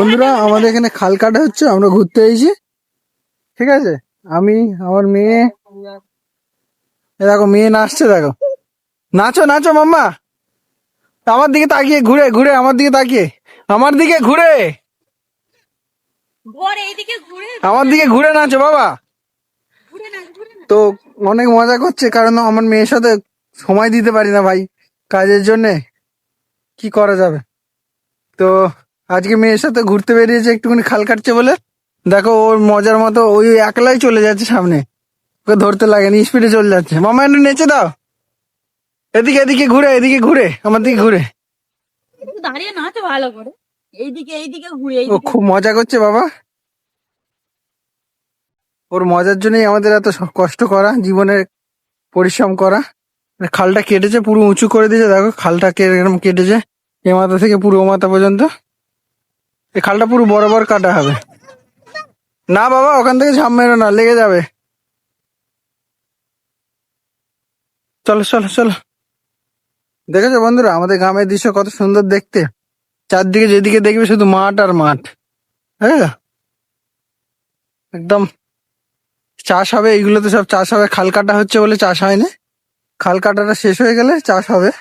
বন্ধুরা আমাদের এখানে খাল কাটা হচ্ছে, আমরা ঘুরতে এসেছি। ঠিক আছে, আমি আমার মেয়ে, এ দেখো মেয়ে নাচছে, দেখো নাচো নাচো মাম্মা। আমার দিকে তাকিয়ে ঘুরে ঘুরে, আমার দিকে তাকিয়ে, আমার দিকে ঘুরে, আমার দিকে ঘুরে নাচো বাবা। তো অনেক মজা করছে, কারণ আমার মেয়ের সাথে সময় দিতে পারি না ভাই, কাজের জন্যে। কি করা যাবে? তো আজকে মেয়ের সাথে ঘুরতে বেরিয়েছে, একটুখানি খাল কাটছে বলে। দেখো ওর মজার মতো ওই একলাই চলে যাচ্ছে সামনে, ওকে ধরতে লাগেনি, স্পিডে চলে যাচ্ছে। মামা একটু নেচে দাও, এদিকে এদিকে ঘুরে, এদিকে ঘুরে, আমার দিকে ঘুরে। দাঁড়িয়ে নাচো ভালো করে, এইদিকে এইদিকে ঘুরে, ও খুব মজা করছে বাবা, ওর মজার জন্যই আমাদের এত কষ্ট করা, জীবনে পরিশ্রম করা। খালটা কেটেছে, পুরো উঁচু করে দিয়েছে, দেখো খালটা এরকম কেটেছে, এ মাথা থেকে পুরো ও মাথা পর্যন্ত। এই খালটা পুরো বরাবর কাটা হবে। না বাবা, ওখান থেকে ঝাঁপ মেরো না, লেগে যাবে। চলো চলো চলো। দেখেছো বন্ধুরা আমাদের গ্রামের দৃশ্য কত সুন্দর দেখতে? চারদিকে যেদিকে দেখবে শুধু মাঠ আর মাঠ। হ্যাঁ, একদম চাষ হবে, এইগুলোতে সব চাষ হবে। খাল কাটা হচ্ছে বলে চাষ হয় না, খাল কাটাটা শেষ হয়ে গেলে চাষ হবে।